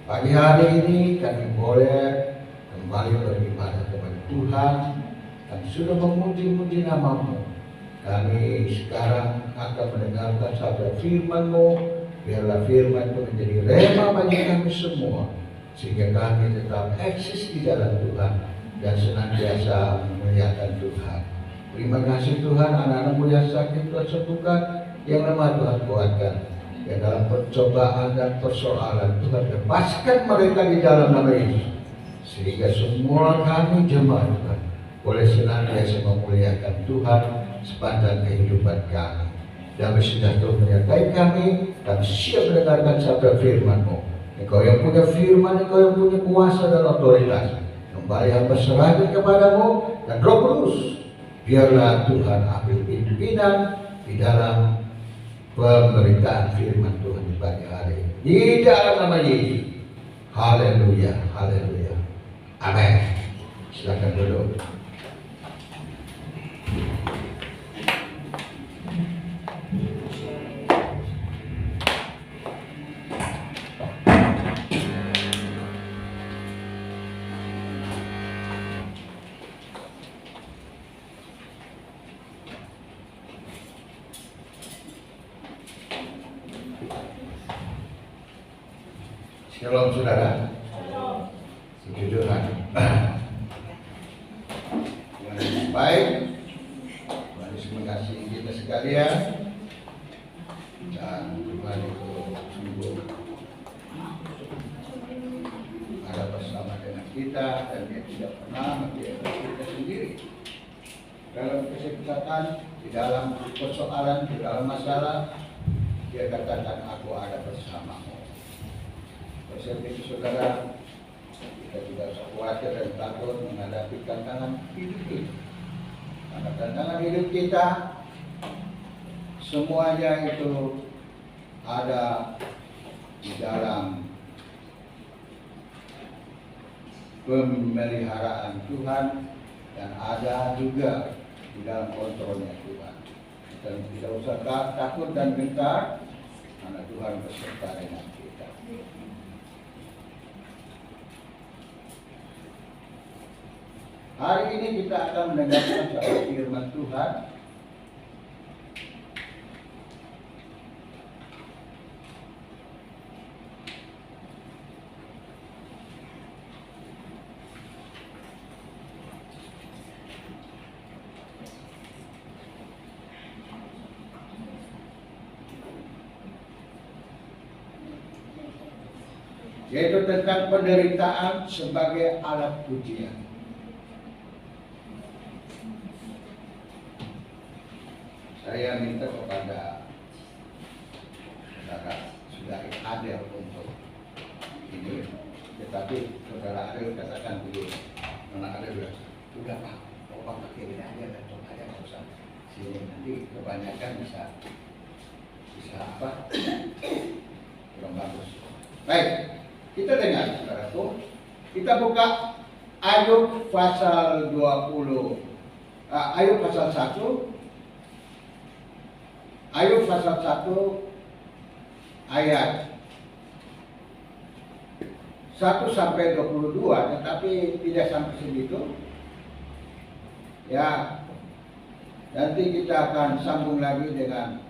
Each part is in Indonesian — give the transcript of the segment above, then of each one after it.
Pagi hari ini kami boleh kembali beribadah kepada Tuhan dan sudah memuji-muji nama-Mu. Kami sekarang akan mendengarkan sabda firman-Mu. Biarlah firman itu menjadi rema bagi kami semua, sehingga kami tetap eksis di dalam Tuhan dan senantiasa memuliakan Tuhan. Terima kasih Tuhan, anak-anak-Mu yang sakit Tuhan sembuhkan, yang lemah Tuhan kuatkan. Dan dalam percobaan dan persoalan Tuhan bebaskan mereka di dalam nama Yesus, sehingga semua kami jemaat Tuhan boleh senantiasa memuliakan Tuhan sepanjang kehidupan kami. Damai sejahtera menyertai kami dan siap mendengarkan sabda firman-Mu. Engkau yang punya firman, Engkau yang punya kuasa dan otoritas. Kembali hamba serahkan kepadamu dan Roh Kudus, biarlah Tuhan ambil pimpinan di dalam pemberitaan firman Tuhan di pagi hari di dalam nama Yesus. Haleluya, haleluya, amin. Silakan duduk. Shalom saudara. Puji Tuhan. Tuhan Yesus baik. Tuhan Yesus mengasihi kita sekalian. Dan Tuhan itu sungguh ada bersama dengan kita dan Dia tidak pernah membiarkan kita sendiri dalam kesusahan, di dalam persoalan, di dalam masalah. Dia katakan, aku ada bersamamu. Seperti itu saudara, kita tidak usah khawatir dan takut menghadapi tantangan hidup kita. Karena tantangan hidup kita semuanya itu ada di dalam pemeliharaan Tuhan dan ada juga di dalam kontrolnya Tuhan. Kita tidak usah takut dan gentar karena Tuhan beserta dengan kita. Hari ini kita akan mendengarkan sabda firman Tuhan. Yaitu tentang penderitaan sebagai alat pujian. Saya minta kepada saudara Adel untuk ini, tetapi saudara Adel katakan dulu, karena Adel bilang, udah Pak, Bapak pakai ini aja dan coba aja nggak usah sini, nanti kebanyakan bisa apa? Kurang bagus. Baik, kita dengar saudaraku, kita buka Ayub pasal 20, Ayub pasal 1. Ayub pasal 1 ayat 1 sampai 22, tetapi tidak sampai segitu. Ya, nanti kita akan sambung lagi dengan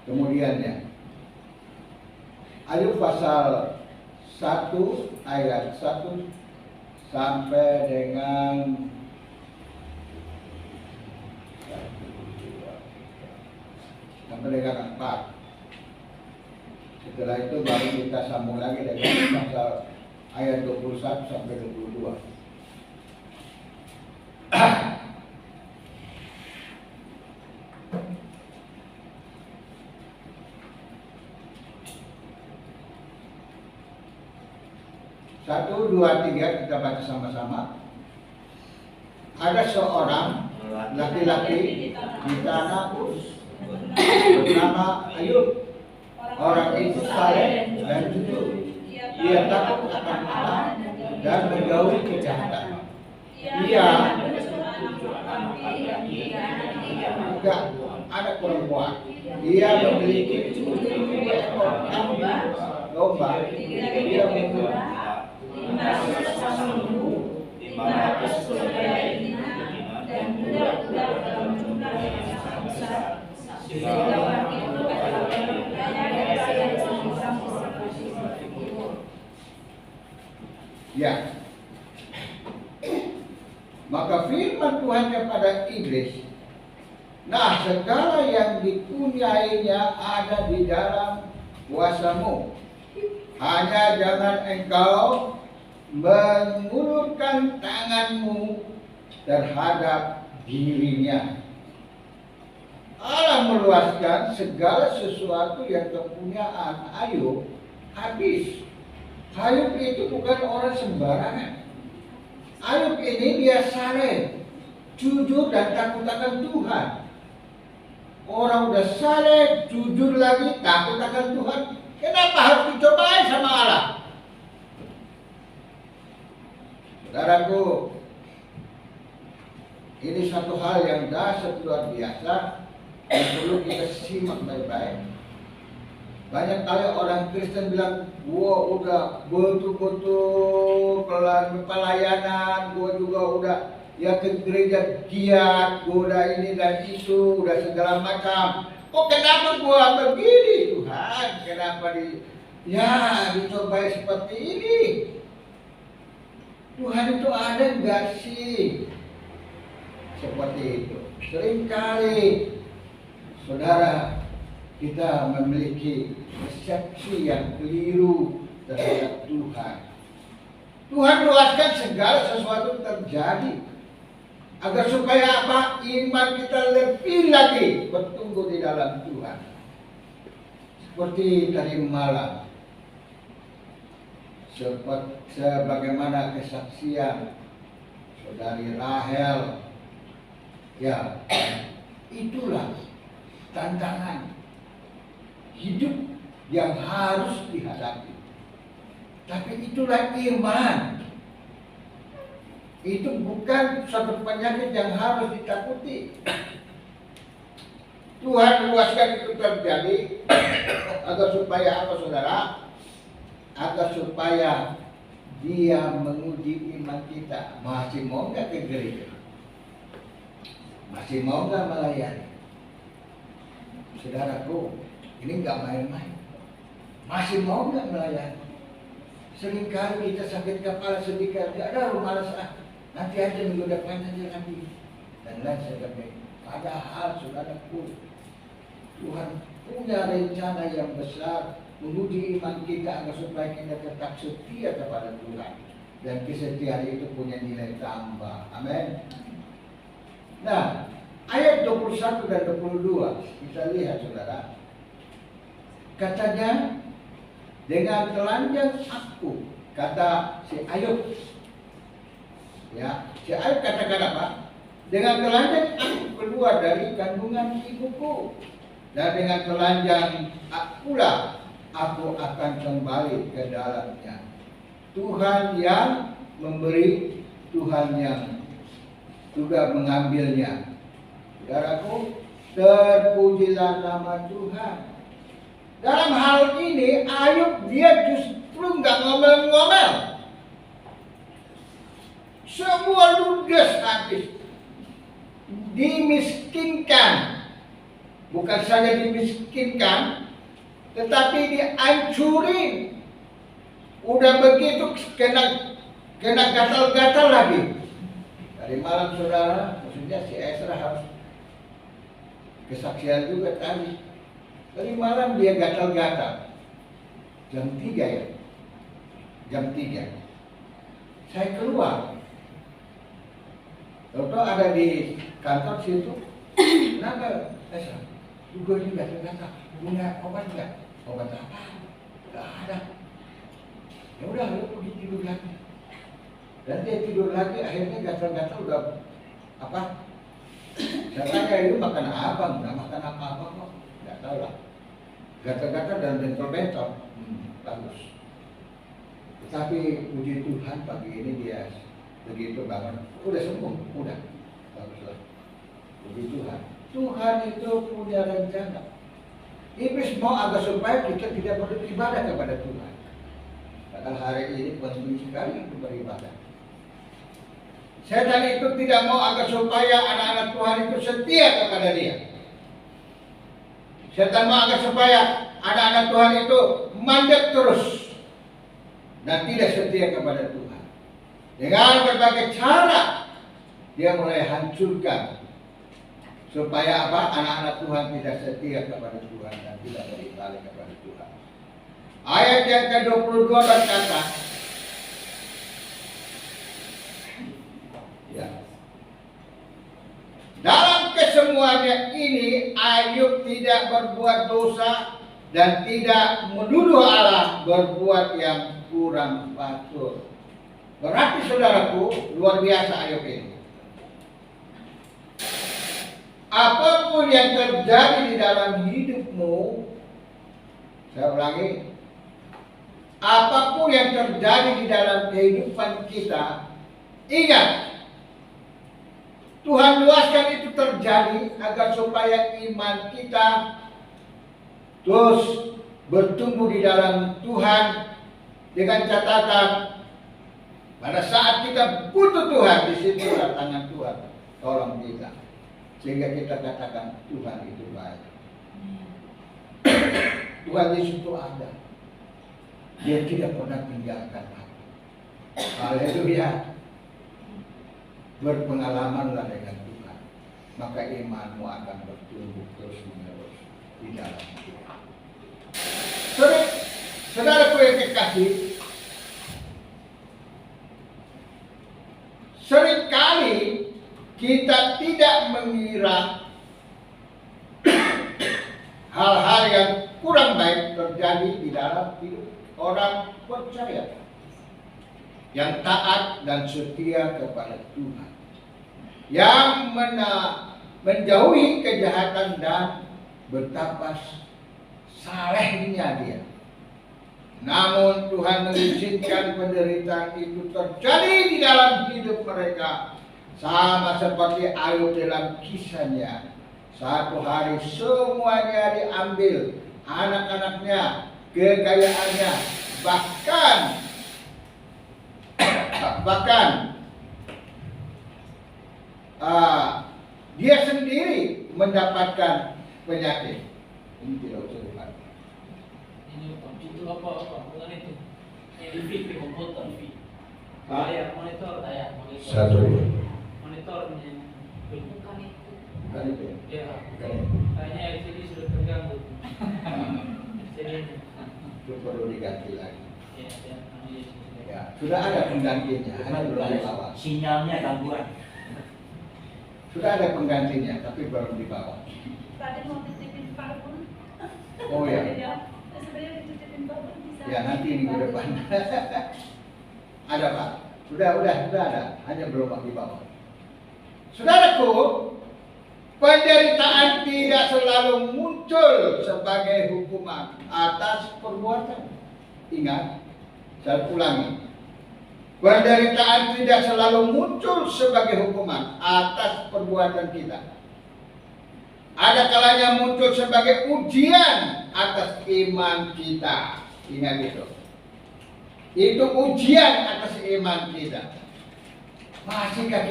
kemudiannya. Ayub pasal 1 ayat 1 sampai dengan sampai dengan 4. Setelah itu baru kita sambung lagi dengan pasal ayat 21 sampai 22. Satu, dua, tiga, kita baca sama-sama. Ada seorang laki-laki di tanah Uz bernama Ayub, orang itu saleh dan jujur. Ia takut akan Allah dan menjauhi kejahatan. Ia juga anak perempuan. Dia memiliki 7 ekor kambing, domba 3.000 domba, 500 lembu, 500 keledai betina, dan budak-budak dalam jumlah yang sangat besar, sehingga orang itu adalah orang kaya daripada orang di timur. Ya. Maka firman Tuhan kepada iblis, nah segala yang dipunyainya ada di dalam kuasamu. Hanya jangan engkau mengulurkan tanganmu terhadap dirinya. Allah meluaskan segala sesuatu yang kepunyaan Ayub habis. Ayub itu bukan orang sembarangan. Ayub ini dia saleh, jujur dan takut akan Tuhan. Orang udah saleh, jujur lagi, takut akan Tuhan. Kenapa harus dicobain sama Allah? Saudaraku, ini satu hal yang dahsyat luar biasa yang perlu kita simak baik-baik. Banyak kali orang Kristen bilang, gua udah betul-betul pelayanan, gua juga udah ya ke gereja giat, gua udah ini dan itu, udah segala macam. Kok kenapa gua begini Tuhan? Kenapa dicobai seperti ini? Tuhan itu ada nggak sih? Seperti itu. Seringkali saudara kita memiliki persepsi yang keliru terhadap Tuhan. Tuhan luaskan segala sesuatu terjadi agar supaya apa? Iman kita lebih lagi bertumbuh di dalam Tuhan. Seperti tadi malam, sebagaimana kesaksian saudari Rahel, ya itulah tantangan hidup yang harus dihadapi. Tapi itulah iman. Itu bukan suatu penyakit yang harus ditakuti. Tuhan luaskan itu terjadi agar supaya apa saudara? Agar supaya Dia menguji iman kita. Masih mau nggak ke gereja? Masih mau nggak melayani? Saudaraku, ini nggak main-main. Masih mau nggak melayani? Seringkali kita sakit kepala sedikit, ada malas nanti aja minggu depan aja nanti. Dan lain sebagainya. Padahal saudaraku, Tuhan punya rencana yang besar menguji iman kita agar supaya kita tetap setia kepada Tuhan. Dan kesetiaan itu punya nilai tambah. Amin. Nah, ayat 21 dan 22 kita lihat saudara. Katanya, dengan telanjang aku, kata si Ayub. Ya, si Ayub katakan apa? Dengan telanjang aku keluar dari kandungan ibuku, dan dengan telanjang pula aku akan kembali ke dalamnya. Tuhan yang memberi, Tuhan yang juga mengambilnya. Saudaraku, terpujilah nama Tuhan. Dalam hal ini Ayub dia justru nggak ngomel-ngomel. Semua ludes habis. Dimiskinkan. Bukan saja dimiskinkan, tetapi dihancurin. Udah begitu kena gatal-gatal lagi. Dari malam saudara, maksudnya si Ezra harus kesaksian juga tadi. Tadi malam dia gatal-gatal. Jam 3 ya. Jam 3. Saya keluar. Tahu-tahu ada di kantor situ. Kenapa? Saya juga ini gatal-gatal. Punya obat enggak? Obat apa? Enggak ada. Ya udah, lu pergi tidur lagi. Dan dia tidur lagi, akhirnya gatal-gatal udah apa? Saya tanya, lu makan apa? Enggak makan apa-apa kok. Enggak tahu lah. Gatal-gatal dan bentol-bentol, bagus. Tetapi puji Tuhan pagi ini dia begitu banget, udah sembuh, udah baguslah. Puji Tuhan. Tuhan itu punya rencana. Iblis mau agar supaya kita tidak beribadah kepada Tuhan. Karena hari ini penting sekali untuk beribadah. Setan itu tidak mau agar supaya anak-anak Tuhan itu setia kepada dia. Setan mau agar supaya anak-anak Tuhan itu mandek terus dan tidak setia kepada Tuhan. Dengan berbagai cara dia mulai hancurkan supaya apa? Anak-anak Tuhan tidak setia kepada Tuhan dan tidak balik kepada Tuhan. Ayat yang ke-22 berkata, ya. Dalam kesemuanya ini Ayub tidak berbuat dosa dan tidak menuduh Allah berbuat yang kurang patut. Berarti saudaraku, luar biasa Ayub ini. Apapun yang terjadi di dalam hidupmu, saya ulangi, apapun yang terjadi di dalam kehidupan kita, ingat, Tuhan luaskan itu terjadi agar supaya iman kita terus bertumbuh di dalam Tuhan dengan catatan pada saat kita butuh Tuhan, di situ tangan Tuhan tolong kita sehingga kita katakan Tuhan itu baik. Tuhan Yesus itu ada, Dia tidak pernah tinggalkan aku. Haleluya. Berpengalamanlah dengan Tuhan, maka imanmu akan bertumbuh terus menerus di dalam Tuhan. Saudaraku yang kekasih, seringkali kita tidak mengira hal-hal yang kurang baik terjadi di dalam hidup orang percaya yang taat dan setia kepada Tuhan, yang menjauhi kejahatan dan betapa salehnya dia. Namun Tuhan mengizinkan penderitaan itu terjadi di dalam hidup mereka, sama seperti Ayub dalam kisahnya. Satu hari semuanya diambil, anak-anaknya, kekayaannya, bahkan dia sendiri mendapatkan penyakit. Ini tidak usah dipakai. Ini itu apa bukan itu? Ini TV komputer, TV. Layar monitor, monitor. Satu. Monitornya. Bukan itu. Bukan itu. Ya. Bukan itu. Kayaknya LCD sudah terganggu. LCD-nya. Itu perlu diganti lagi. Ya. Ya, sudah ada penggantinya, hanya belum dibawa. Sinyalnya gangguan. Sudah ada penggantinya, tapi belum dibawa. Tadi mau titipin parfum. Oh ya. Sebenarnya dititipin parfum bisa. Ya nanti minggu depan. Ada Pak, sudah ada, hanya belum dibawa. Saudaraku, penderitaan tidak selalu muncul sebagai hukuman atas perbuatan. Ingat, saya ulangi. Penderitaan tidak selalu muncul sebagai hukuman atas perbuatan kita. Ada kalanya muncul sebagai ujian atas iman kita. Ingat itu. Itu ujian atas iman kita. Masihkah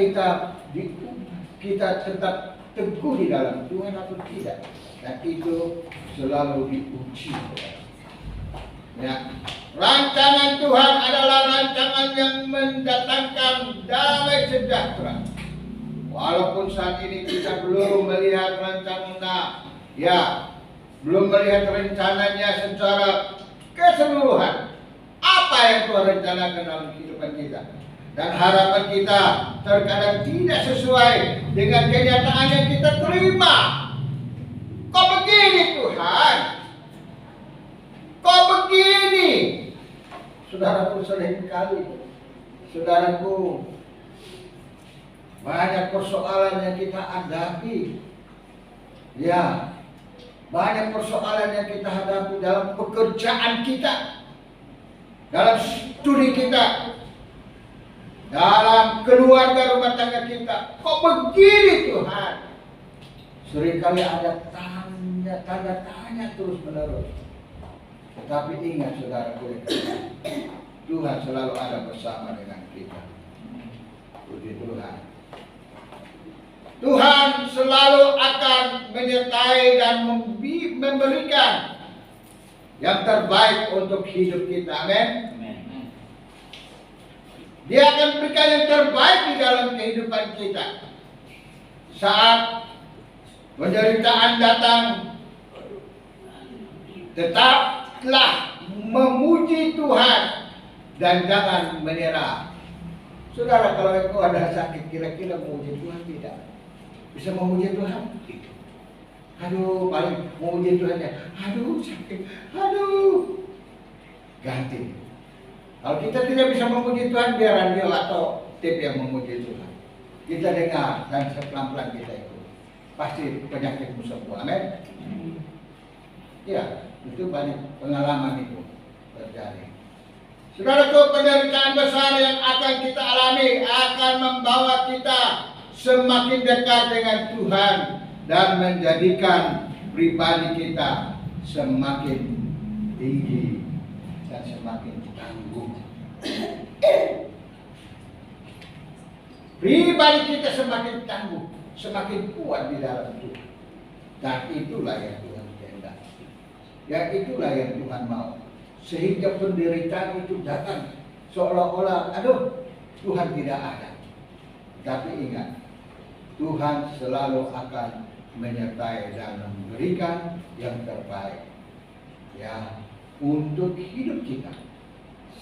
kita tetap teguh di dalam Tuhan atau tidak? Dan itu selalu diuji. Ya. Rancangan Tuhan adalah rancangan yang mendatangkan damai sejahtera. Walaupun saat ini kita belum melihat belum melihat rencananya secara keseluruhan. Apa yang Tuhan rencanakan dalam kehidupan kita. Dan harapan kita terkadang tidak sesuai dengan kenyataan yang kita terima. Kok begini Tuhan? Kok begini? Saudaraku seringkali, saudaraku, banyak persoalan yang kita hadapi. Ya, banyak persoalan yang kita hadapi dalam pekerjaan kita, dalam studi kita, dalam keluarga rumah tangga kita. Kok begini Tuhan? Seringkali ada tanda tanya terus menerus. Tetapi ingat saudaraku, Tuhan selalu ada bersama dengan kita. Puji Tuhan. Tuhan selalu akan menyertai dan memberikan yang terbaik untuk hidup kita. Amin. Dia akan berikan yang terbaik di dalam kehidupan kita. Saat penderitaan datang, tetaplah memuji Tuhan dan jangan menyerah. Saudara, kalau engkau ada sakit, kira-kira memuji Tuhan tidak? Bisa memuji Tuhan? Aduh, paling memuji Tuhan ya. Aduh, sakit. Aduh. Ganti. Kalau kita tidak bisa memuji Tuhan, biar radio atau tape yang memuji Tuhan. Kita dengar dan pelan-pelan kita itu. Pasti penyakitmu sembuh. Amin. Ya, itu banyak pengalaman itu terjadi. Saudaraku, penderitaan besar yang akan kita alami akan membawa kita semakin dekat dengan Tuhan dan menjadikan pribadi kita semakin tinggi dan semakin tangguh. Pribadi kita semakin tangguh, semakin kuat di dalam Tuhan. Dan itulah yang Tuhan kehendaki. Ya, itulah yang Tuhan mau. Sehingga penderitaan itu datang seolah-olah, aduh, Tuhan tidak ada. Tapi ingat, Tuhan selalu akan menyertai dan memberikan yang terbaik ya untuk hidup kita.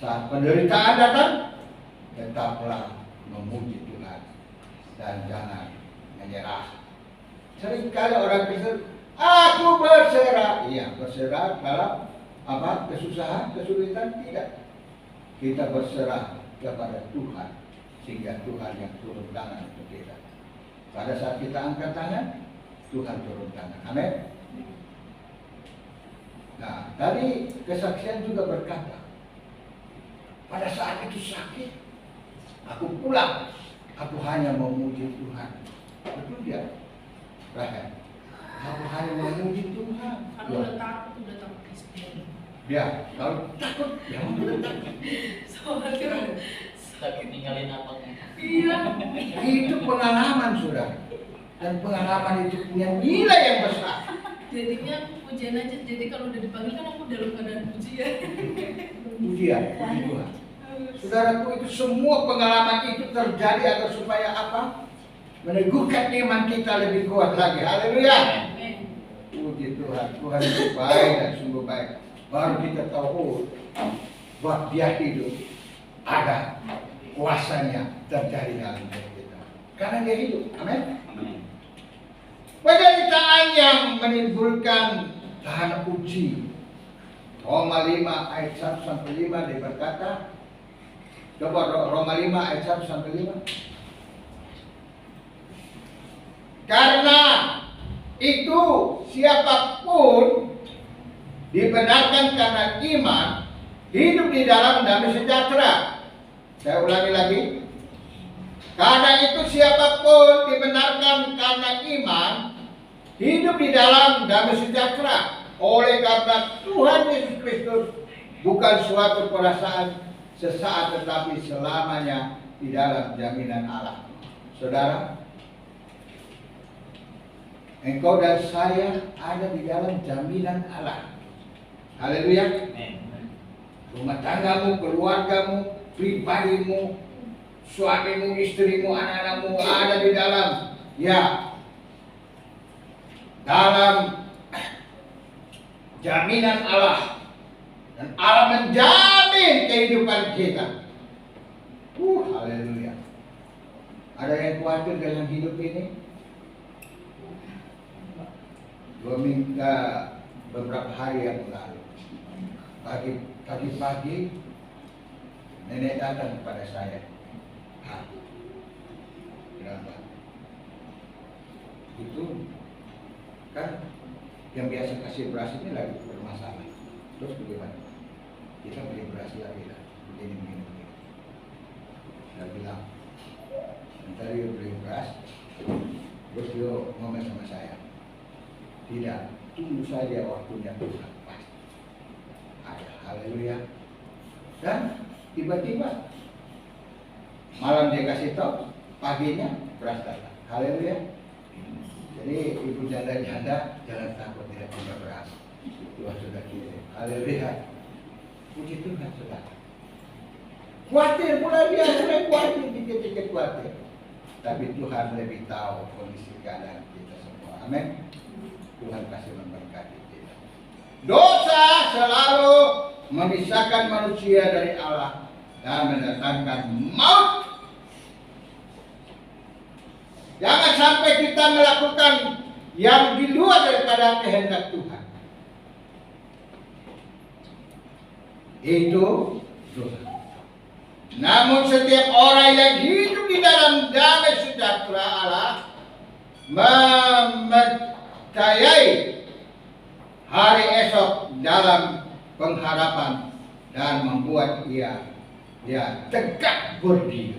Saat penderitaan datang, tetaplah memuji Tuhan dan jangan menyerah. Seringkali orang berkata, aku berserah. Iya, berserah dalam apa? Kesusahan, kesulitan? Tidak. Kita berserah kepada Tuhan sehingga Tuhan yang turun tangan untuk kita. Pada saat kita angkat tangan, Tuhan turun tangan. Amin. Nah, tadi kesaksian juga berkata, pada saat itu sakit, aku pulang, aku hanya memuji Tuhan. Betul dia, Rahel. Aku hanya memuji Tuhan. Kalau udah takut Kristen. Ya, kalau takut, ya udah takut. Soalnya Sakit ninggalin apa? iya. Itu pengalaman, saudara. Dan pengalaman itu punya nilai yang besar. Jadinya pujian aja. Jadi kalau udah dipanggil kan aku dalam keadaan pujian. Pujian, puji Tuhan. Saudaraku, itu semua pengalaman itu terjadi agar supaya apa? Meneguhkan iman kita lebih kuat lagi. Haleluya. Puji Tuhan. Tuhan itu baik dan sungguh baik. Baru kita tahu bahwa Dia hidup, ada kuasanya terjadi dalam hidup kita. Karena Dia hidup. Amin. Penderitaan yang menimbulkan tahan uji. Roma 5 ayat 1 sampai 5 dia berkata, coba Roma 5 ayat 1 sampai 5. Karena itu siapapun dibenarkan karena iman, hidup di dalam damai sejahtera. Saya ulangi lagi. Karena itu siapapun dibenarkan karena iman, hidup di dalam damai sejahtera. Oleh karena Tuhan Yesus Kristus bukan suatu perasaan sesaat tetapi selamanya di dalam jaminan Allah. Saudara, engkau dan saya ada di dalam jaminan Allah. Haleluya. Rumah tanggamu, keluargamu, pribadimu, suamimu, istrimu, anak-anakmu ada di dalam dalam jaminan Allah. Dan Allah menjamin kehidupan kita. Haleluya. Ada yang khawatir dalam hidup ini? Beberapa hari yang lalu, pagi-pagi nenek datang kepada saya. Kenapa? Itu kan yang biasa kasih beras ini lagi bermasalah. Terus bagaimana? Kita beli beras lagi lah, begini. Saya bilang, nanti dia beli beras, terus dia ngomong sama saya. Tidak, tunggu saja waktunya Tuhan pasti. Haleluya. Dan Tiba-tiba malam dia kasih tahu, paginya beras datang. Haleluya. Jadi ibu janda-janda jangan takut tidak punya beras. Tuhan sudah kirim. Haleluya. Puji Tuhan saudara. Khawatir pula dia, mulai khawatir, dikit-dikit khawatir. Tapi Tuhan lebih tahu kondisi keadaan kita semua. Amin. Tuhan kasih memberkati kita. Dosa selalu memisahkan manusia dari Allah dan mendatangkan maut. Jangan sampai kita melakukan yang di luar daripada kehendak Tuhan. Itu dosa. Namun setiap orang yang hidup di dalam damai sejahtera Allah mempercayai hari esok dalam pengharapan dan membuat ia tegak berdiri.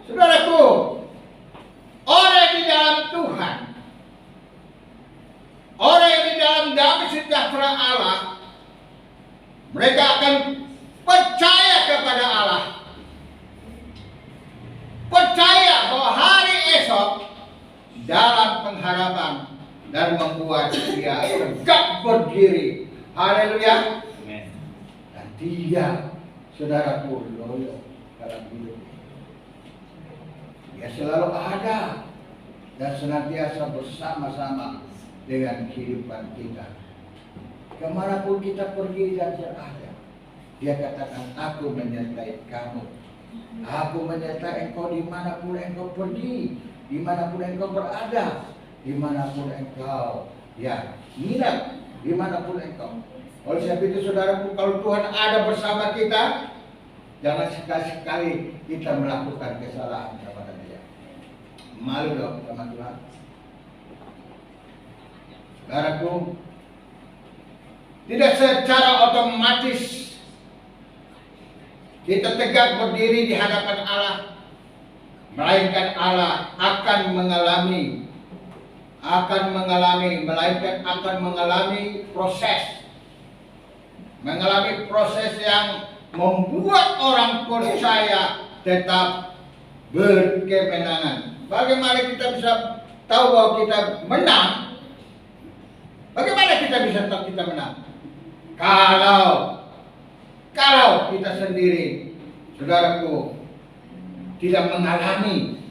Saudaraku, orang di dalam Tuhan, orang yang di dalam damai sejahtera Allah, mereka akan percaya kepada Allah, percaya bahwa hari esok dalam pengharapan dan membuat dia tegak berdiri. Haleluya. Amin. Dan dia, saudaraku, loyal dalam hidup. Dia selalu ada dan senantiasa bersama-sama dengan kehidupan kita. Kemanapun kita pergi dan berada, dia katakan, aku menyertai kamu. Aku menyertai engkau dimanapun engkau pergi, dimanapun engkau berada, dimanapun engkau nginap, dimanapun engkau. Oleh sebab itu saudaraku, kalau Tuhan ada bersama kita, jangan sekali-sekali kita melakukan kesalahan kepada Dia. Malu dong sama Tuhan. Saudaraku, tidak secara otomatis kita tegak berdiri di hadapan Allah, melainkan Allah akan mengalami proses yang membuat orang percaya tetap berkemenangan. Bagaimana kita bisa tahu bahwa kita menang? Bagaimana kita bisa tahu kita menang? Kalau kita sendiri, saudaraku, tidak mengalami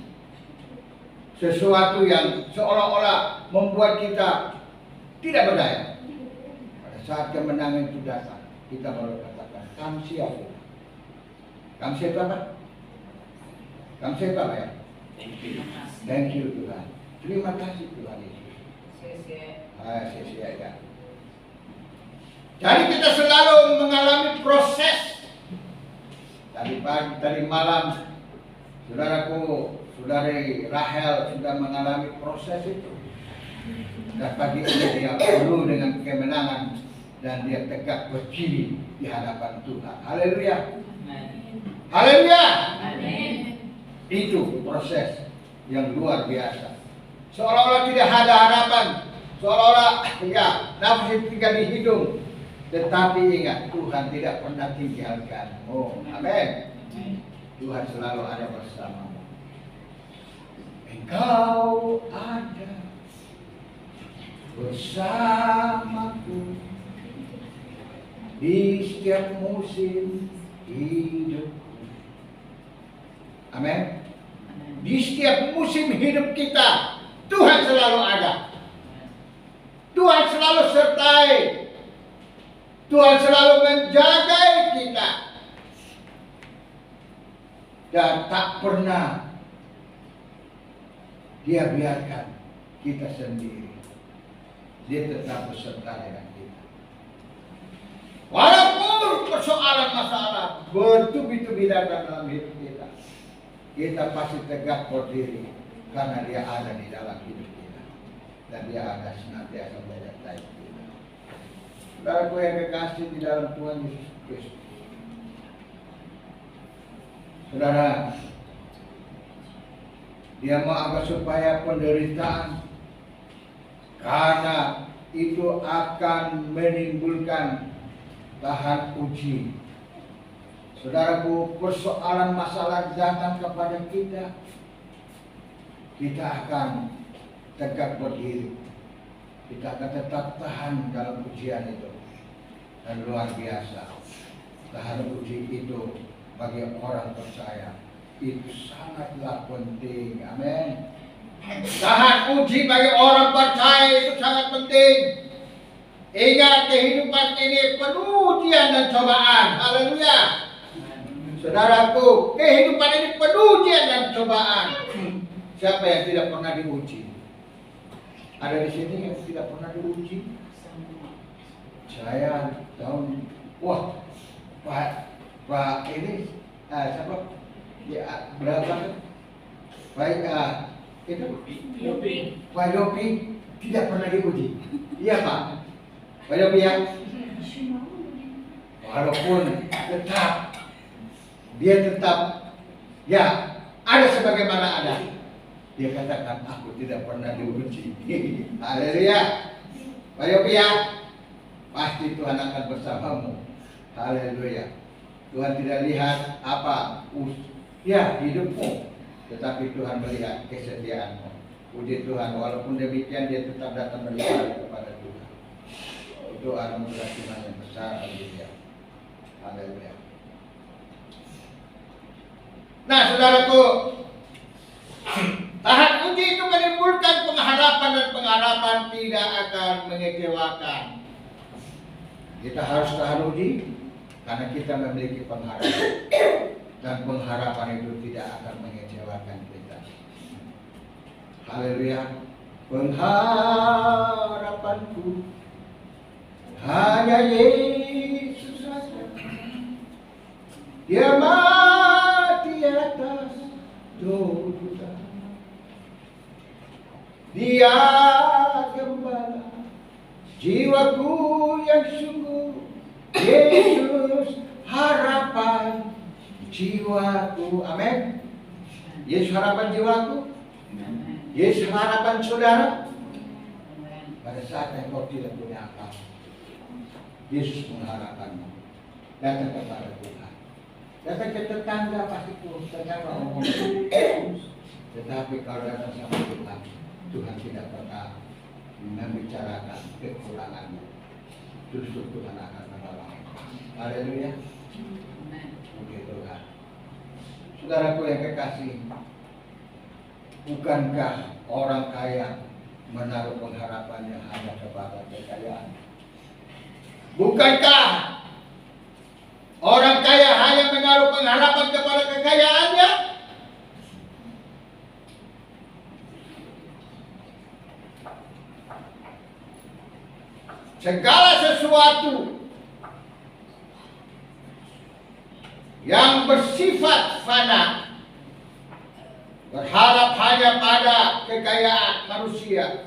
sesuatu yang seolah-olah membuat kita tidak berdaya. Pada saat kemenangan itu datang, kita baru katakan, kamsia. Kamsia itu apa? Kamsia itu apa ya? Thank you Tuhan. Terima kasih Tuhan Yesus. Ya. Jadi kita selalu mengalami proses. Tadi pagi, tadi malam, saudaraku, saudari Rahel sudah mengalami proses itu. Dan pagi ini dia penuh dengan kemenangan dan dia tegak berdiri di hadapan Tuhan. Haleluya. Haleluya. Itu proses yang luar biasa. Seolah-olah tidak ada harapan, seolah-olah nafsu tinggal di hidung. Tetapi ingat, Tuhan tidak pernah tinggalkanmu. Amin. Tuhan selalu ada bersamamu. Engkau ada bersamaku di setiap musim hidupku. Amin. Di setiap musim hidup kita, Tuhan selalu ada. Tuhan selalu sertai. Tuhan selalu menjaga kita. Dan tak pernah Dia biarkan kita sendiri. Dia tetap beserta dengan kita. Walaupun persoalan masalah bertubi-tubi datang dalam hidup kita, kita pasti tegak berdiri karena Dia ada di dalam hidup kita. Dan Dia ada senantiasa menyertai kita. Saudaraku yang kekasih di dalam Tuhan Yesus Kristus. Saudara, Dia mau agar supaya penderitaan, karena itu akan menimbulkan bahan uji Saudaraku, persoalan masalah datang kepada kita, kita akan tegak berdiri. Kita akan tetap tahan dalam ujian itu. Dan luar biasa, tahan uji itu bagi orang percaya itu sangatlah penting. Amin. Tahan uji bagi orang percaya itu sangat penting. Ingat, kehidupan ini penuh ujian dan cobaan. Haleluya. Saudaraku, kehidupan ini penuh ujian dan cobaan. Siapa yang tidak pernah diuji? Ada di sini yang tidak pernah diuji? Saya tahun, wah, Pak ini, siapa? Ya, berapa? Baik, itu Pak Yopi tidak pernah diuji. Iya Pak, Pak Yopi ya. Walaupun dia tetap, ya ada sebagaimana ada. Dia katakan aku tidak pernah diuji. Haleluya. Pak Yopi ya, pasti Tuhan akan bersamamu. Haleluya. Tuhan tidak lihat apa ya hidupmu, tetapi Tuhan melihat kesetiaanmu. Puji Tuhan, walaupun demikian dia tetap datang beribadah kepada Tuhan. Itu anugerah Tuhan yang besar bagi dia. Haleluya. Nah, saudaraku, tahan uji itu menimbulkan pengharapan, dan pengharapan tidak akan mengecewakan. Kita harus tahan uji karena kita memiliki pengharapan, dan pengharapan itu tidak akan mengecewakan kita. Haleluya. Pengharapanku hanya Yesus saja. Dia mati atas dosa. Dia gembala jiwaku yang sungguh. Yesus harapan jiwaku. Amin. Yesus harapan jiwaku. Yesus harapan saudara. Pada saat yang kau tidak punya apa, Yesus mengharapkanmu. Datang kepada Tuhan. Datang ke tetangga pasti tetangga ngomong. Tetapi kalau datang sama Tuhan, Tuhan tidak pernah membicarakan kekuranganmu. Justru Tuhan akan menolongmu. Haleluya. Puji Tuhan. Saudaraku yang kekasih, bukankah orang kaya menaruh pengharapannya hanya kepada kekayaan? Bukankah orang kaya hanya menaruh pengharapan kepada kekayaannya? Segala sesuatu yang bersifat fana berharap hanya pada kekayaan manusia,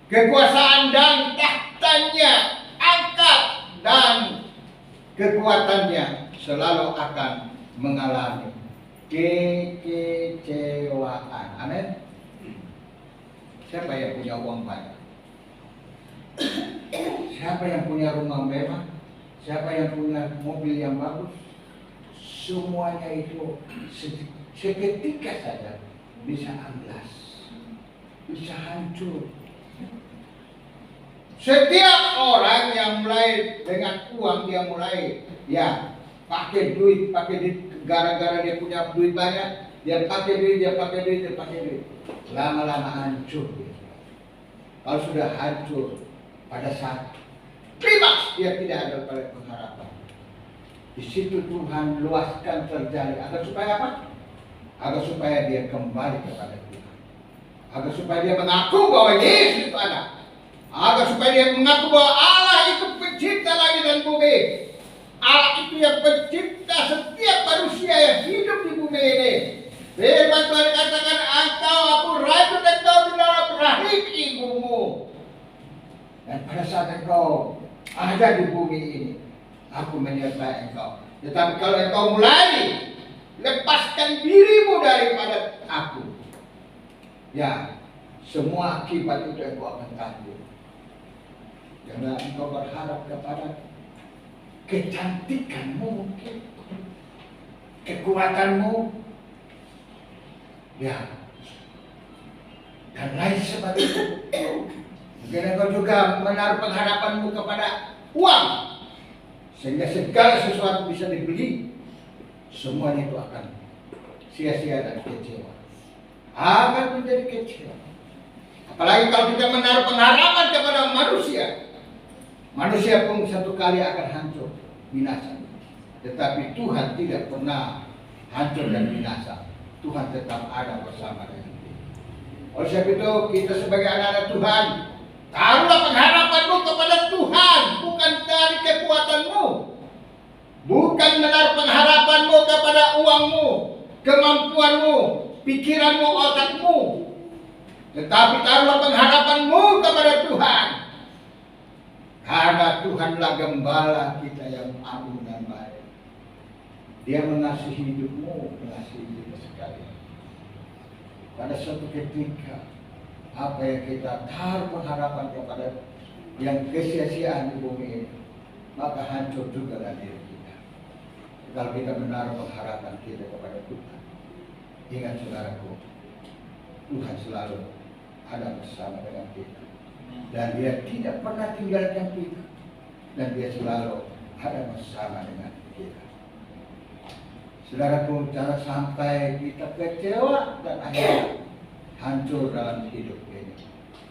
kekuasaan dan tahtanya, angkat dan kekuatannya, selalu akan mengalami kekecewaan. Amin. Siapa yang punya uang banyak? Siapa yang punya rumah mewah? Siapa yang punya mobil yang bagus? Semuanya itu seketika saja bisa amblas, bisa hancur. Setiap orang yang mulai dengan uang, dia mulai ya pakai duit, gara-gara dia punya duit banyak, dia pakai duit. Lama-lama hancur. Kalau sudah hancur, pada saat klimaks dia tidak ada pengharapan. Di situ Tuhan luaskan terjadi agar supaya apa? Agar supaya dia kembali kepada Tuhan. Agar supaya dia mengaku bahwa Yesus itu ada. Agar supaya dia mengaku bahwa Allah itu pencipta langit dan bumi. Allah itu yang pencipta setiap manusia yang hidup di bumi ini. Firman Tuhan katakan, engkau aku rajut engkau di dalam rahim ibumu. Dan pada saat engkau ada di bumi ini, aku menyertai engkau. Tetapi kalau engkau mulai lepaskan dirimu daripada aku, ya semua akibat itu engkau akan tanggung. Jangan engkau berharap kepada kecantikanmu mungkin, kekuatanmu, ya, dan lain sebagainya. Mungkin engkau juga menaruh pengharapanmu kepada uang, sehingga segala sesuatu bisa dibeli. Semuanya itu akan sia-sia dan kecewa, akan menjadi kecewa. Apalagi kalau kita menaruh pengharapan kepada manusia, manusia pun satu kali akan hancur, binasa. Tetapi Tuhan tidak pernah hancur dan binasa. Tuhan tetap ada bersama dengan kita. Oleh sebab itu, kita sebagai anak-anak Tuhan, taruhlah pengharapanmu kepada Tuhan, bukan dari kekuatanmu. Bukan menaruh pengharapanmu kepada uangmu, kemampuanmu, pikiranmu, otakmu. Tetapi taruhlah pengharapanmu kepada Tuhan. Karena Tuhanlah gembala kita yang agung dan baik. Dia mengasihi hidupmu, mengasihi kita sekalian. Pada suatu ketika, apa yang kita taruh pengharapan kepada yang kesia-siaan di bumi ini, maka hancur juga diri kita. Kalau kita menaruh pengharapan kita kepada Tuhan, ingat saudaraku, Tuhan selalu ada bersama dengan kita. Dan dia tidak pernah tinggalkan kita. Dan dia selalu ada bersama dengan kita. Saudaraku, jangan sampai kita kecewa dan akhirnya hancur dalam hidup ini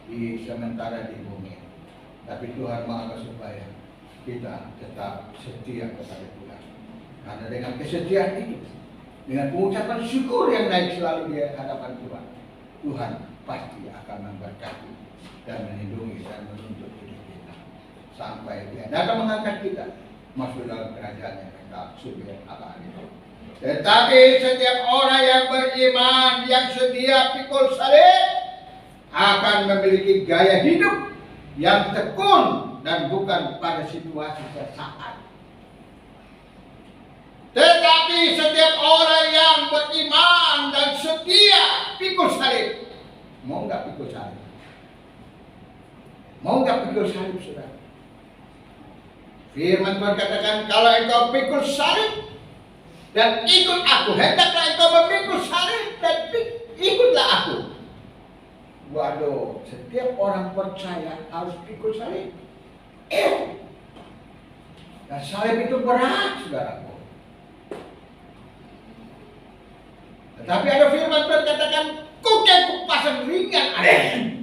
di sementara di bumi. Tapi Tuhan mau supaya kita tetap setia kepada Tuhan. Karena dengan kesetiaan itu, dengan pengucapan syukur yang naik selalu di hadapan Tuhan, Tuhan pasti akan memberkati dan melindungi dan menuntut hidup kita sampai Dia datang mengangkat kita masuk dalam kerajaan yang kekal subur abadi. Tetapi setiap orang yang beriman, yang setia pikul salib, akan memiliki gaya hidup yang tekun dan bukan pada situasi sesaat. Tetapi setiap orang yang beriman dan setia pikul salib, mau nggak pikul salib? Mau nggak pikul salib, saudara? Firman Tuhan katakan, kalau engkau pikul salib dan ikut aku, hendaklah engkau memikul salib dan ikutlah aku. Waduh, setiap orang percaya harus pikul salib. Dan salib itu berat, saudaraku. Tetapi ada firman Tuhan katakan, ku pasang ringan adanya.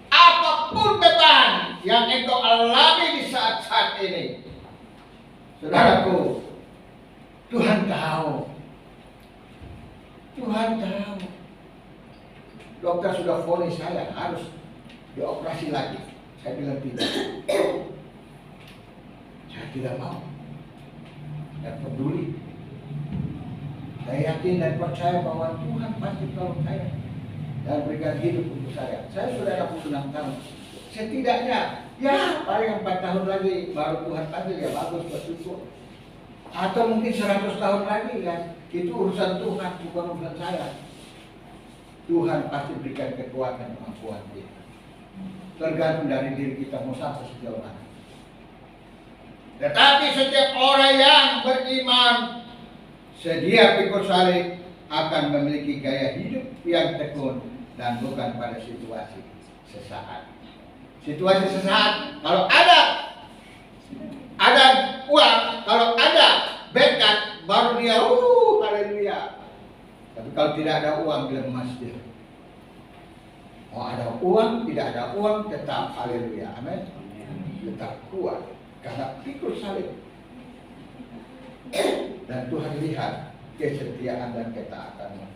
Apapun beban yang engkau alami di saat-saat ini, saudaraku, Tuhan tahu. Tuhan tahu. Dokter sudah vonis saya harus dioperasi lagi. Saya bilang tidak. Saya tidak mau. Dan peduli. Saya yakin dan percaya bahwa Tuhan pasti tolong saya dan berikan hidup untuk saya. Saya sudah 66 tahun. Setidaknya, ya paling 4 tahun lagi baru Tuhan panggil, ya bagus, bersyukur. Atau mungkin 100 tahun lagi, ya itu urusan Tuhan, bukan urusan saya. Tuhan pasti berikan kekuatan kemampuan kita. Tergantung dari diri kita mau sampai sejauh mana. Tetapi setiap orang yang beriman, sedia pikul salib, akan memiliki gaya hidup yang tekun dan bukan pada situasi sesaat. Situasi sesaat, kalau ada uang, kalau ada berkat, baru dia haleluya. Tapi kalau tidak ada uang, dia emas dia. Mau ada uang, tidak ada uang, tetap haleluya, amin. Tetap kuat karena pikul salib. Dan Tuhan lihat kesetiaan dan ketaatanmu.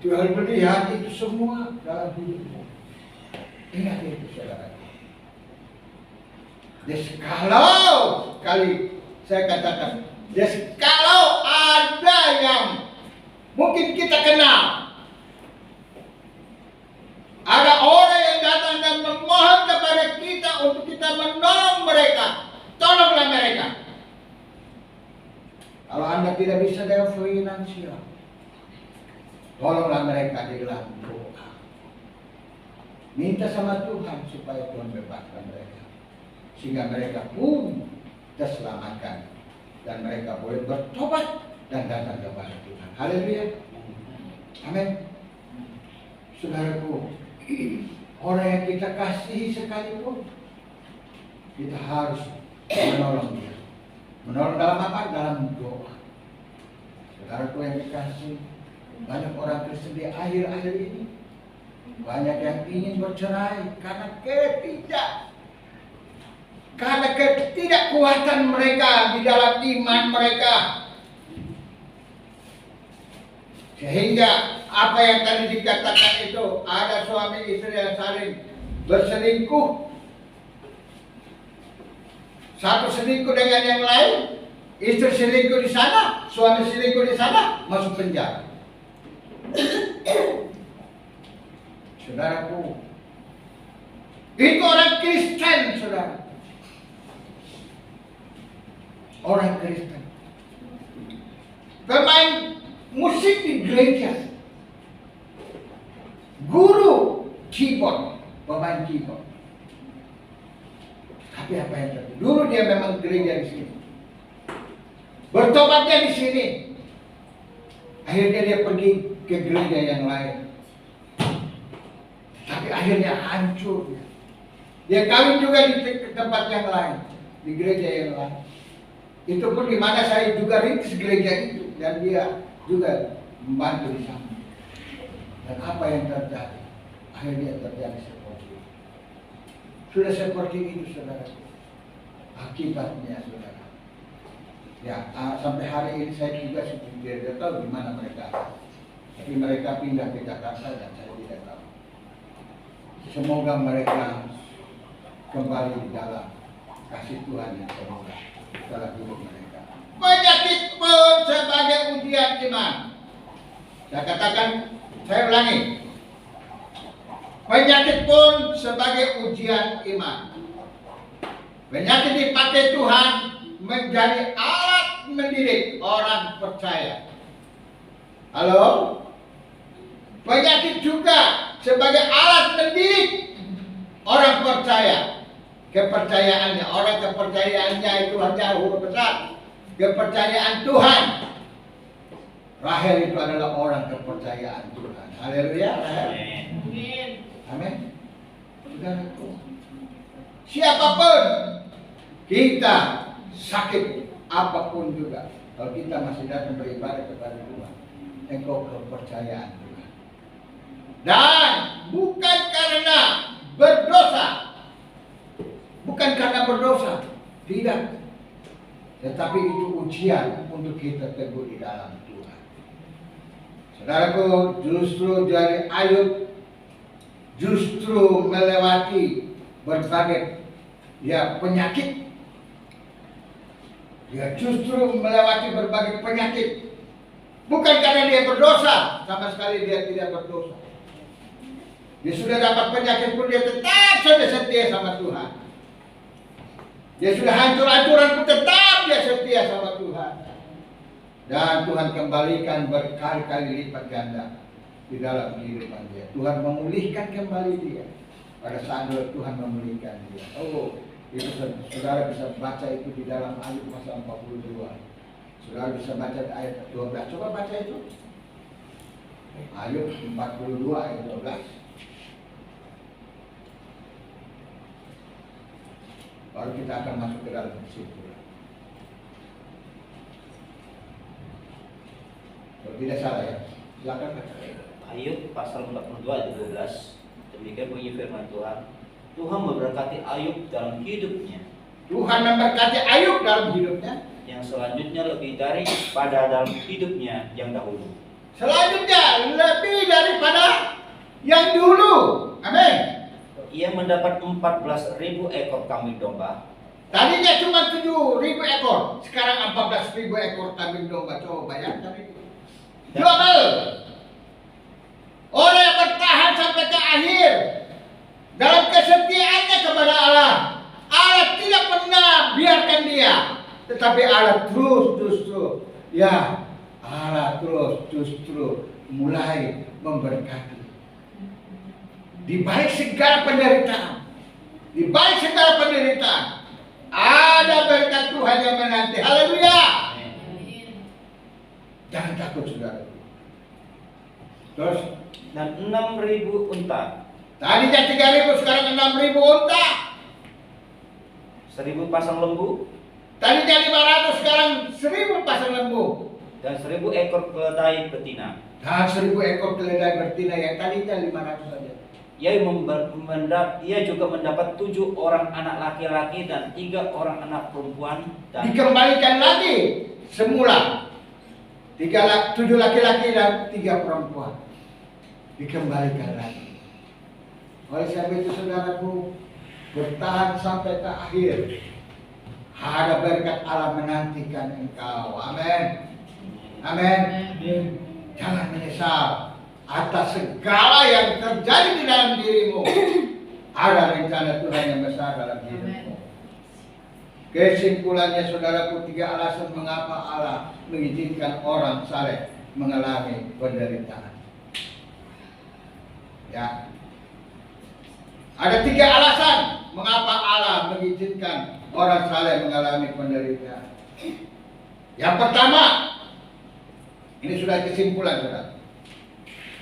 Tuhan melihat itu semua dalam hidupmu. Ingat itu, saudara. Kalau kali saya katakan, kalau ada yang mungkin kita kenal, ada orang yang datang dan memohon kepada kita untuk kita menolong mereka, tolonglah mereka. Kalau Anda tidak bisa dengan finansial, tolonglah mereka di dalam doa. Minta sama Tuhan supaya Tuhan bebaskan mereka. sehingga mereka pun terselamatkan dan mereka boleh bertobat dan datang kepada Tuhan. Haleluya. Amin. Saudaraku, orang yang kita kasihi sekalipun kita harus menolong dia. Menolong dalam apa? Dalam doa. Saudaraku yang dikasihi, banyak orang Kristen di akhir-akhir ini banyak yang ingin bercerai karena ketidakkuatan mereka di dalam iman mereka. Sehingga apa yang tadi dikatakan itu, ada suami istri yang saling berselingkuh, satu selingkuh dengan yang lain, istri selingkuh di sana, suami selingkuh di sana, masuk penjara. Saudaraku, itu orang Kristen, saudara. Orang Kristen, pemain musik di gereja, guru keyboard, pemain keyboard. Tapi apa yang terjadi? Dulu dia memang gereja di sini, bertobatnya di sini. Akhirnya dia pergi ke gereja yang lain. Tapi akhirnya hancur. Dia kawin juga di tempat yang lain, di gereja yang lain. Itu pun di mana saya juga rintis gereja itu, dan dia juga membantu di sana. Dan apa yang terjadi? Akhirnya terjadi seperti itu. Sudah seperti itu, saudara. Akibatnya, saudara. Ya, sampai hari ini saya juga tidak tahu di mana mereka. Tapi mereka pindah ke Jakarta dan saya tidak tahu. Semoga mereka kembali di dalam kasih Tuhan yang semoga dalam hidup mereka. Penyakit pun sebagai ujian iman. Saya katakan, saya ulangi. Penyakit pun sebagai ujian iman. Penyakit dipakai Tuhan menjadi alat mendidik orang percaya. Halo? Penyakit juga sebagai alat mendidik orang percaya. Kepercayaannya, orang kepercayaannya itu hanya huruf besar. Kepercayaan Tuhan. Rahel itu adalah orang kepercayaan Tuhan. Haleluya. Amin. Amin. Saudaraku, siapapun kita sakit apapun juga, kalau kita masih datang beribadah kepada Tuhan, engkau kepercayaan Tuhan. Dan bukan karena berdosa, bukan karena berdosa, tidak. Tetapi itu ujian untuk kita teguh di dalam Tuhan. Saudaraku, justru dari Ayub justru melewati berbagai penyakit. Dia justru melewati berbagai penyakit. Bukan karena dia berdosa, sama sekali dia tidak berdosa. Dia sudah dapat penyakit pun dia tetap saja setia sama Tuhan. Dia sudah hancur-hancuran pun tetap dia setia sama Tuhan. Dan Tuhan kembalikan berkali-kali lipat ganda di dalam kehidupan dia. Tuhan memulihkan kembali dia. Pada saat Tuhan memulihkan dia. Oh, itu saudara bisa baca itu di dalam Ayub pasal 42. Saudara bisa baca di ayat 12. Coba baca itu. Ayub 42 ayat 12. Baru kita akan masuk ke dalam kesimpulan. Kalau tidak salah ya, silakan baca. Ayub pasal 42 ayat 12. Demikian bunyi firman Tuhan. Tuhan memberkati Ayub dalam hidupnya. Tuhan memberkati Ayub dalam hidupnya. Yang selanjutnya lebih daripada dalam hidupnya yang dahulu. Selanjutnya lebih daripada yang dulu. Amin. Ia mendapat 14.000 ekor kambing domba. Tadinya cuma 7.000 ekor. Sekarang 14.000 ekor kambing domba. Coba bayangkan itu. Double. Orang yang bertahan sampai ke akhir dalam kesetiaannya kepada Allah. Allah tidak pernah biarkan dia, tetapi Allah justru mulai memberkati. Di balik segala penderitaan, Ada berkat Tuhan yang menanti. Haleluya. Jangan takut saudara. Terus Dan 6.000 unta, tadinya 3.000 sekarang 6.000 unta. 1.000 pasang lembu, Tadinya 500 sekarang 1.000 pasang lembu. dan 1.000 ekor keledai betina. Dan 1.000 ekor keledai betina yang tadinya 500 saja. Ia juga mendapat 7 orang anak laki-laki dan 3 orang anak perempuan, dan Dikembalikan lagi semula. 7 laki-laki dan 3 perempuan. Dikembalikan lagi. Oleh sebab itu saudaraku, bertahan sampai ke akhir. Ada berkat Allah menantikan engkau. Amin. Amin. Jangan menyesal atas segala yang terjadi di dalam dirimu. Ada rencana Tuhan yang besar dalam hidupmu. Kesimpulannya saudaraku, 3 alasan mengapa Allah mengizinkan orang saleh mengalami penderitaan. Ya. Ada 3 alasan mengapa Allah mengizinkan orang saleh mengalami penderitaan. Yang pertama, ini sudah kesimpulan saudara.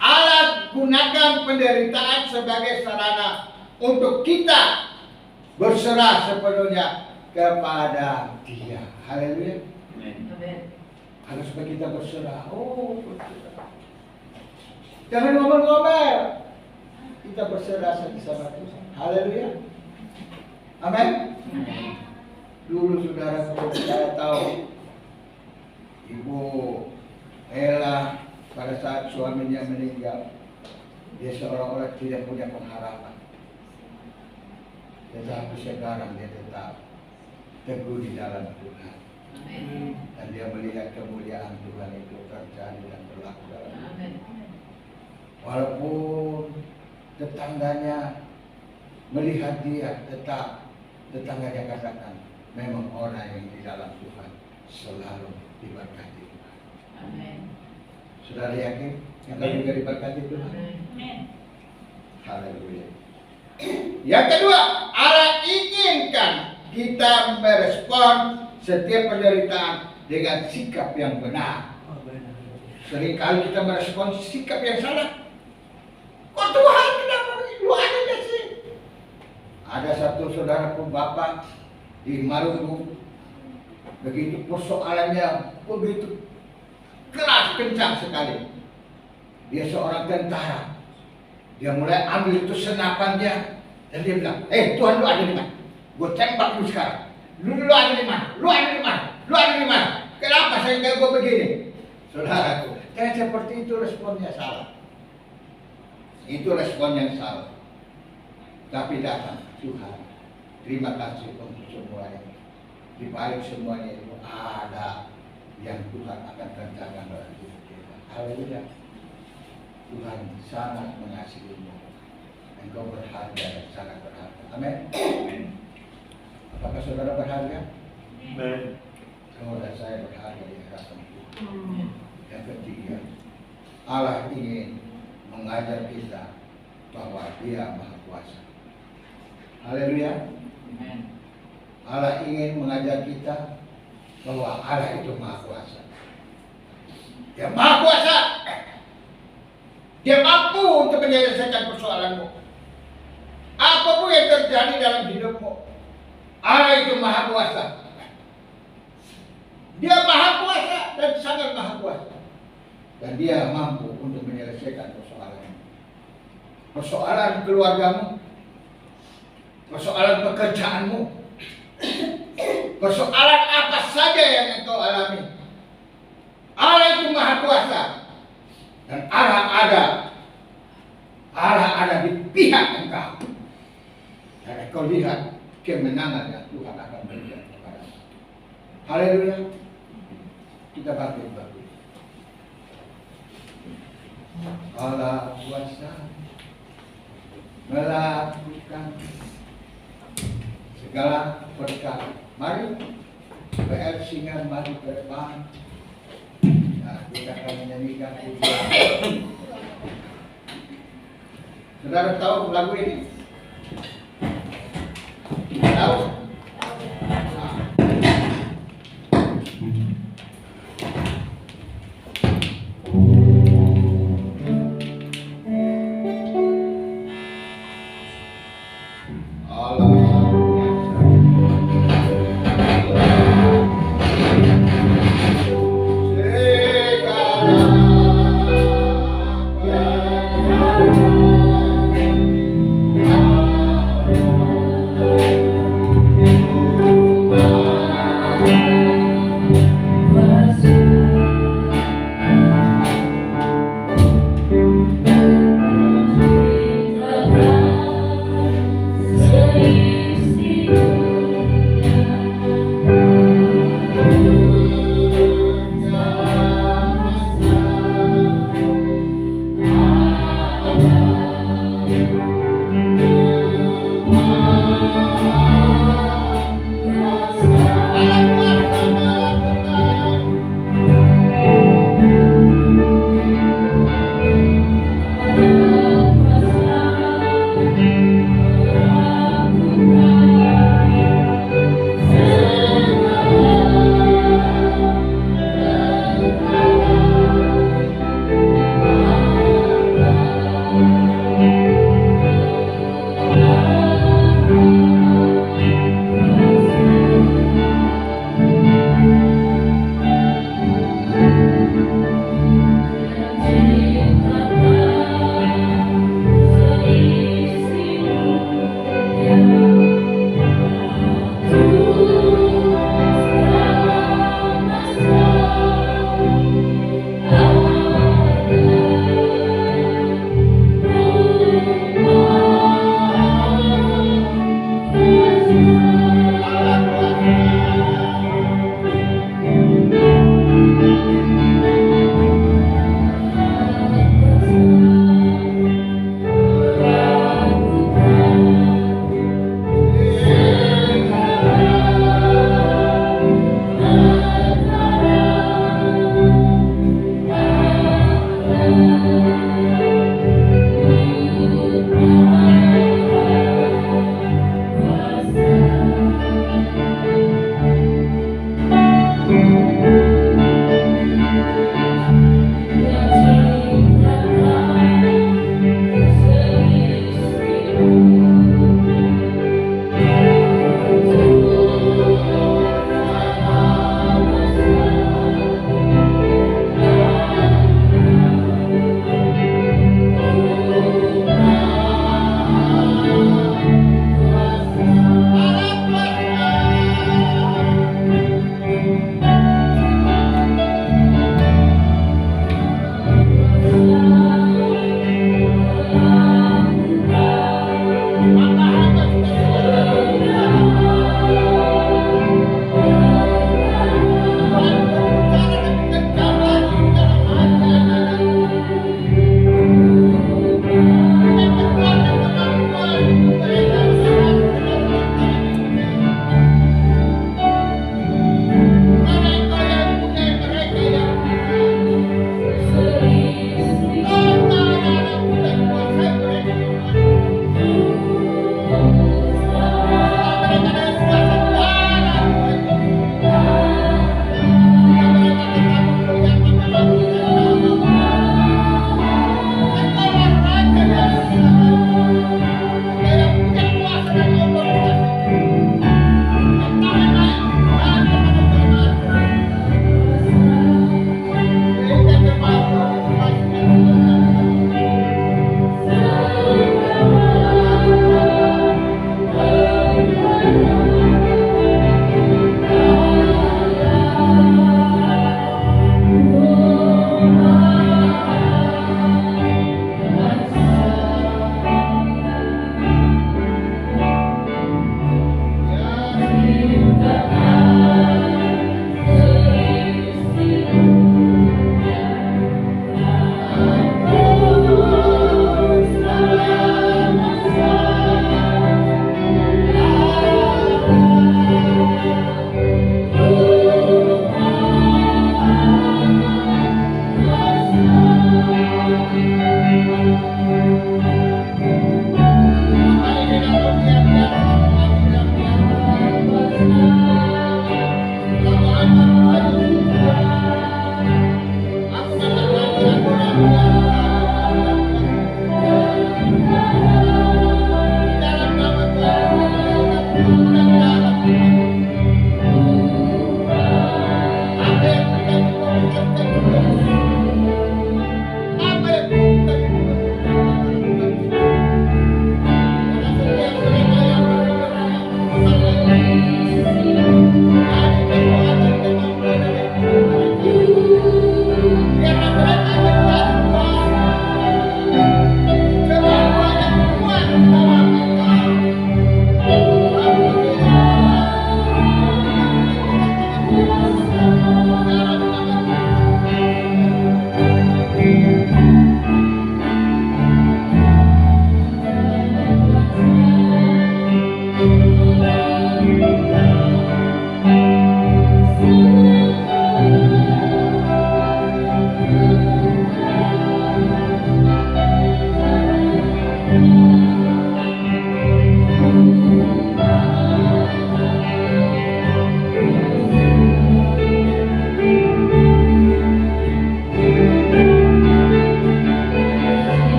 Allah gunakan penderitaan sebagai sarana untuk kita berserah sepenuhnya kepada Dia. Haleluya. Harus kita berserah. Berserah. Jangan ngomel-ngomel. Kita berserah sama Tuhan. Haleluya. Amin. Dulu saudara, saya tahu Ibu Ella pada saat suaminya meninggal, dia seolah-olah tidak punya pengharapan. Tetapi sekarang dia tetap teguh di dalam Tuhan. Dan dia melihat kemuliaan Tuhan itu terjadi dan berlaku dalam hidupnya. Walaupun tetangganya melihat dia, tetap tetangganya katakan, memang orang yang di dalam Tuhan selalu diberkati Tuhan. Saudara yakin kita juga diberkati Tuhan? Haleluya. Yang kedua, Allah inginkan kita merespon setiap penderitaan dengan sikap yang benar. Seringkali kita merespon sikap yang salah. Kok Tuhan kenapa lu ada sih? Ada satu saudara pun bapak di Maluku, begitu persoalannya begitu keras kencang sekali. Dia seorang tentara. Dia mulai ambil itu senapannya dan dia bilang, Tuhan lu ada di mana? Gue tembak lu sekarang. Lu ada di mana? Lu ada di mana? Lu ada di mana? Kenapa sehingga gue begini? Saudaraku, jangan seperti itu, responnya salah. Itu respon yang salah. Tapi datang Tuhan, terima kasih untuk semuanya. Di balik semuanya itu ada yang Tuhan akan kerjakan dalam hidup kita. Haleluya. Tuhan sangat mengasihimu. Engkau berharga dan sangat berharga. Amin. Apakah saudara berharga? Amin. Kamu dan saya berharga di hadapan Tuhan. Yang ketiga, Allah ingin mengajar kita bahwa Dia Maha Kuasa. Haleluya. Allah ingin mengajar kita bahwa Allah itu Maha Kuasa. Dia Maha Kuasa. Dia mampu untuk menyelesaikan persoalanmu. Apapun yang terjadi dalam hidupmu, Allah itu Maha Kuasa. Dia Maha Kuasa dan sangat Maha Kuasa. Dan Dia mampu untuk menyelesaikan persoalanmu. Persoalan keluargamu, persoalan pekerjaanmu, persoalan apa saja yang engkau alami, Allah itu Maha Kuasa. Dan Allah ada di pihak engkau. Dan engkau lihat kemenangan yang Tuhan akan berikan kepada kita. Haleluya. Kita bangkit. Allah kuasa melakukan segala berkat. Mari PR Singan maju ke depan. Nah, kita akan menyanyikan pujian. Saudara tahu lagu ini? Tahu?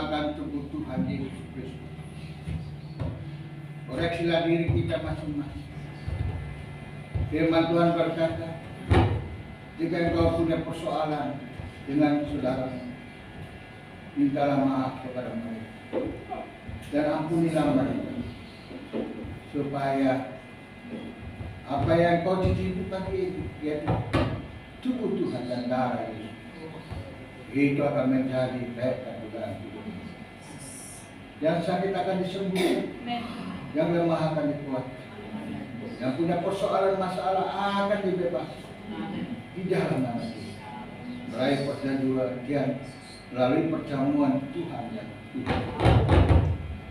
akan tubuh Tuhan Yesus Kristus. Koreksilah diri kita masing-masing. Firman Tuhan berkata, jika engkau punya persoalan dengan saudara, mintalah maaf kepada mereka dan ampunilah mereka, supaya apa yang kau cicipi pagi itu, yaitu tubuh Tuhan dan darah Yesus, itu akan menjadi berkat dalam hidupmu. Yang sakit akan disembuhkan, yang lemah akan dikuatkan, yang punya persoalan masalah akan dibebaskan di dalam nama Yesus. Meraih perjanjian melalui perjamuan Tuhan yang hidup.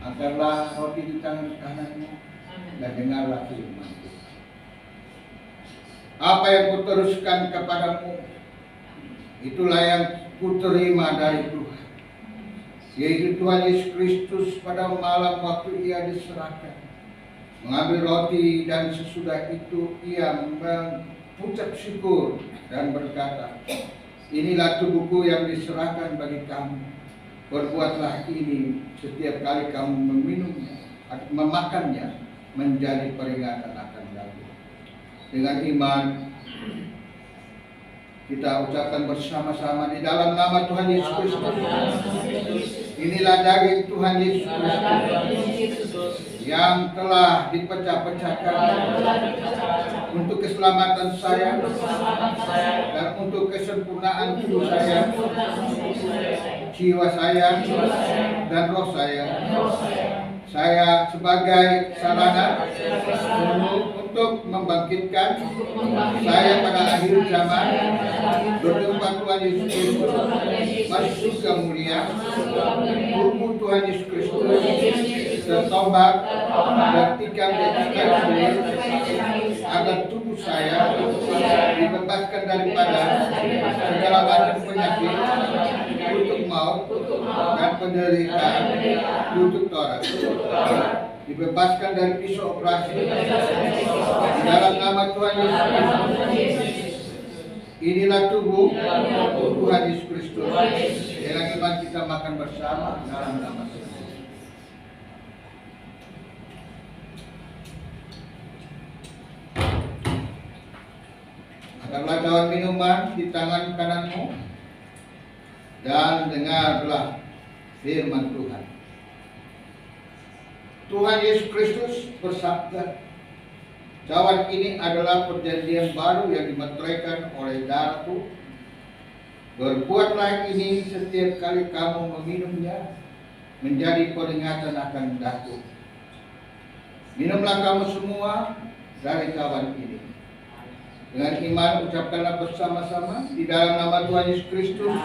Angkatlah roti di tangan kananmu dan dengarlah firman Tuhan. Apa yang kuteruskan kepadamu, itulah yang kuterima dari Tuhan, yaitu Tuhan Yesus Kristus pada malam waktu ia diserahkan, mengambil roti dan sesudah itu ia mengucap syukur dan berkata, inilah tubuhku yang diserahkan bagi kamu. Berbuatlah ini setiap kali kamu meminumnya atau memakannya menjadi peringatan akan aku. Dengan iman kita ucapkan bersama-sama di dalam nama Tuhan Yesus Kristus. Inilah daging Tuhan Yesus Kristus yang telah dipecah-pecahkan untuk keselamatan saya dan untuk kesempurnaan tubuh saya, jiwa saya, dan roh saya. Saya sebagai sarana untuk membangkitkan saya pada akhir zaman bertempat Tuhan Yesus Kristus masuk surga mulia. Tubuh Tuhan Yesus Kristus bertobat dan tikam dan agar tubuh saya dibebaskan daripada segala macam penyakit, kutuk maut dan penderitaan, kutuk Taurat. Dibebaskan dari pisau operasi di dalam nama Tuhan Yesus Kristus. Inilah tubuh Tuhan Yesus Kristus. Dengan iman kita makan bersama dalam nama Tuhan. Angkatlah cawan minuman di tangan kananmu dan dengarlah firman Tuhan. Tuhan Yesus Kristus bersabda, cawan ini adalah perjanjian baru yang dimeteraikan oleh darahku. Berbuatlah ini setiap kali kamu meminumnya menjadi peringatan akan daku. Minumlah kamu semua dari cawan ini. Dengan iman ucapkanlah bersama-sama di dalam nama Tuhan Yesus Kristus.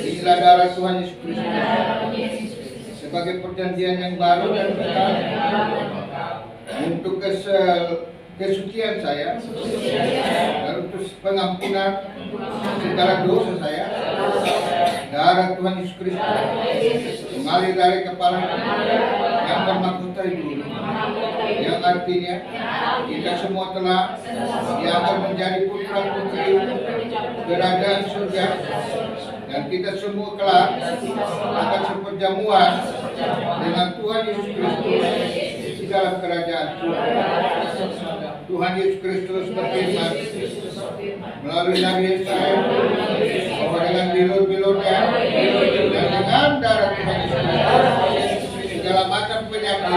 Inilah darah Tuhan Yesus Kristus sebagai perjanjian yang baru dan kekal untuk kesucian saya dan untuk pengampunan segala dosa saya. Darah Tuhan Yesus Kristus mengalir dari kepala yang bermahkota itu, yang artinya kita semua telah diangkat menjadi putra putri kerajaan surga, dan kita semua kelak akan seperjamuan dengan Tuhan Yesus Kristus di dalam kerajaan surga. Tuhan Yesus Kristus berfirman melalui Nabi Yesaya bahwa dengan bilur-bilurnya dan dengan darah Tuhan Yesus Kristus segala macam penyakit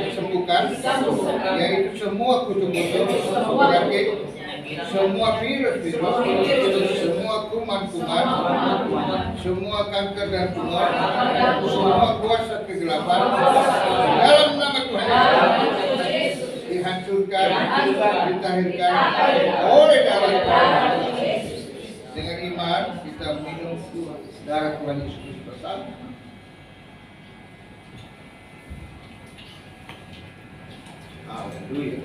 disembuhkan, yaitu semua kutuk-kutuk penyakit, semua virus-virus, semua kuman-kuman, semua kanker dan tumor, semua kuasa kegelapan dalam nama Tuhan dihancurkan, ditahirkan oleh darah Tuhan. Dengan iman kita minum darah Tuhan Yesus bersama. Haleluya.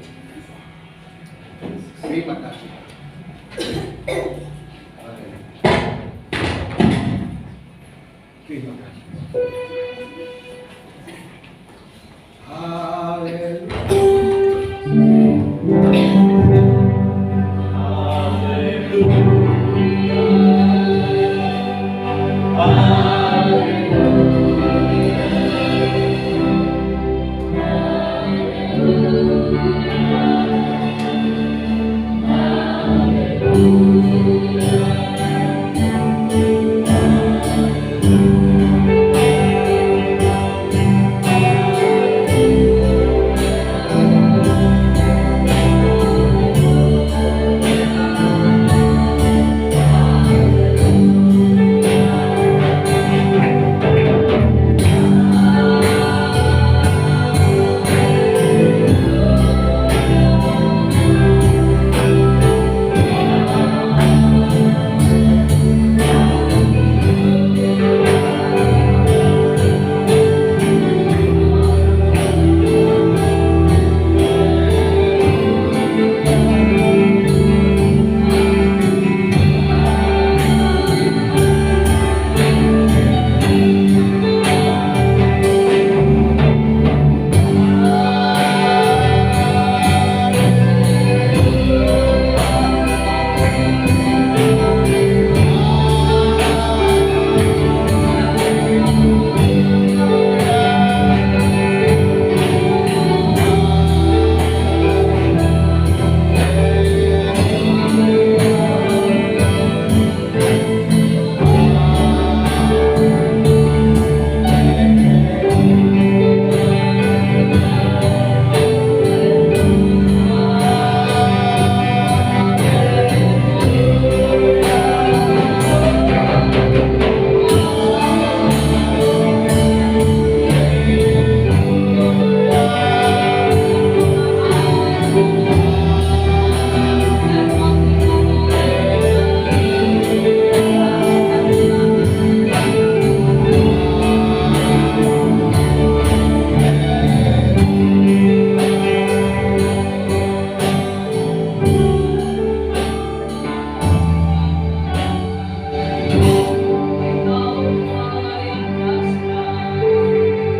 Terima kasih.